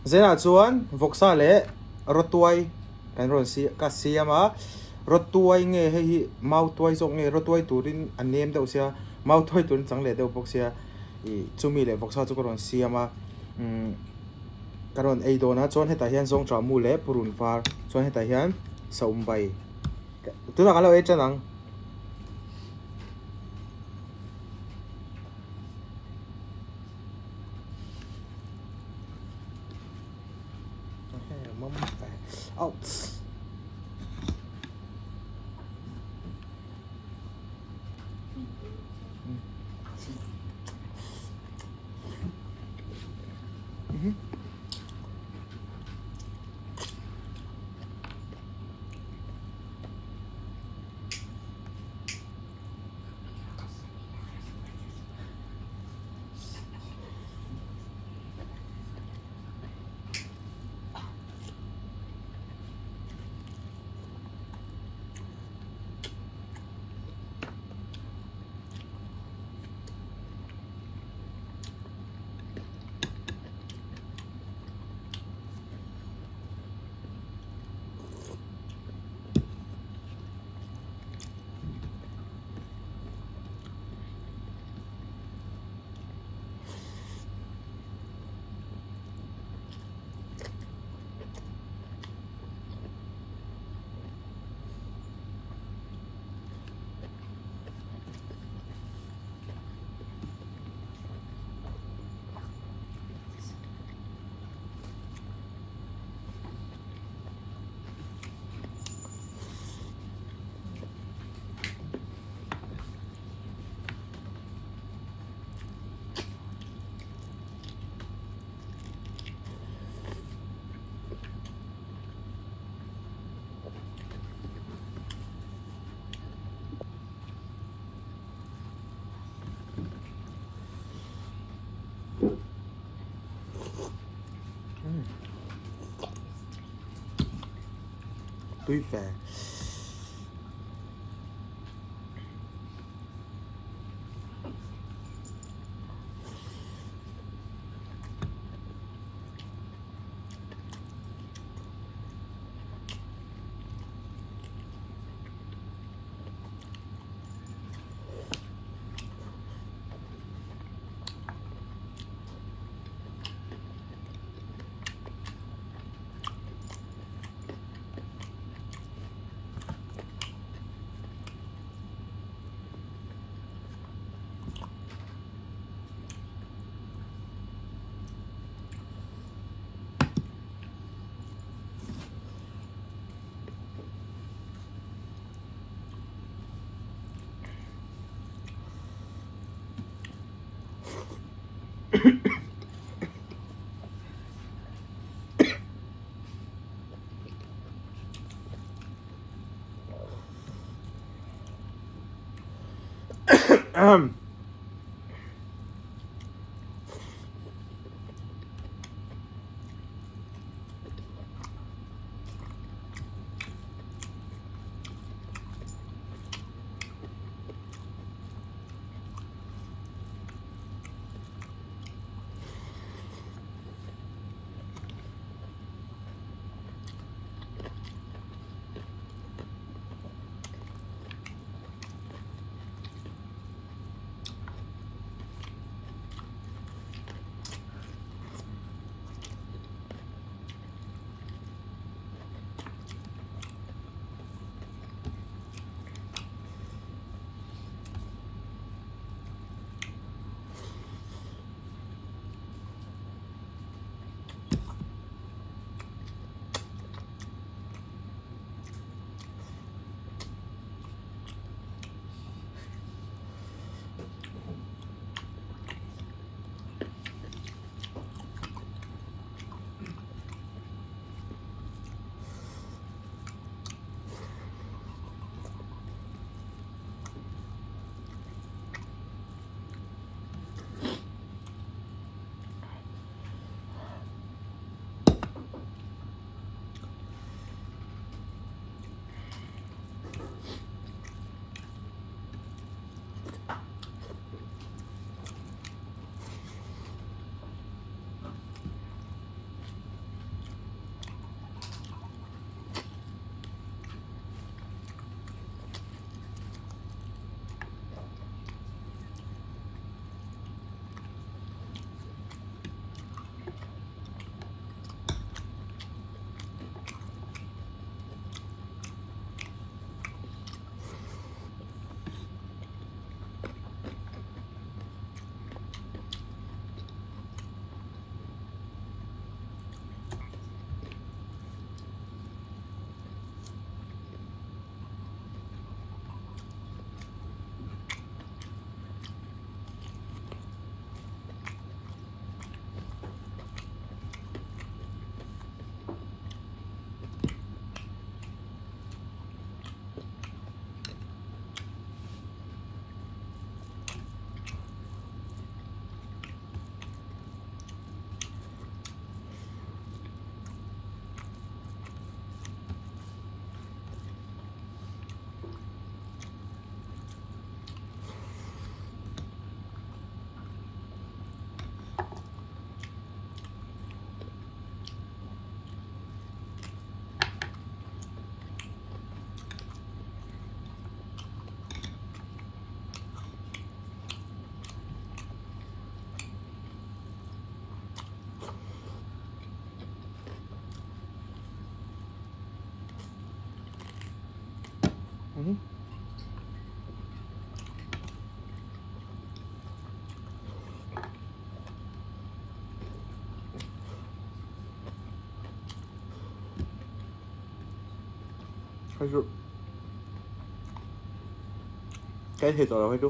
zena chuan voksa le rotuai kan ron si ka siama rotuai nge hi mau tuai zok nge rotuai turin anem deuh sia mau tuai turin changle deuh bok sia I chumi le voksa chu ron siama karon ei dona chuan heta hian zong tra mu le purun var chuan heta hian saumbai tuna kalo e chanang out tui fe ให้ดูแกเห็นต่อเราให้ดู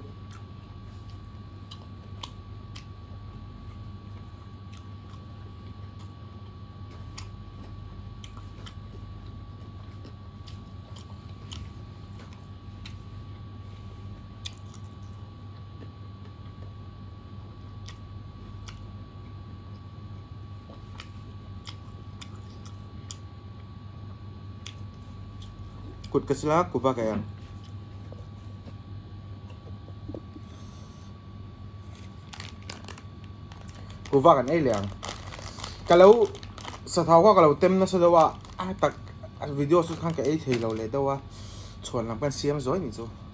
กุดกระสลักกูว่ากันกูว่ากันไอ้เหลียงกันแล้วสถาวก็กันแล้วเต็มนะสุดว่าตักวิดีโอสุดข้างกับไอ้เทเราเลยแต่ว่าชวนหลังเป็นเสียมจ้อยนี่จ้ะ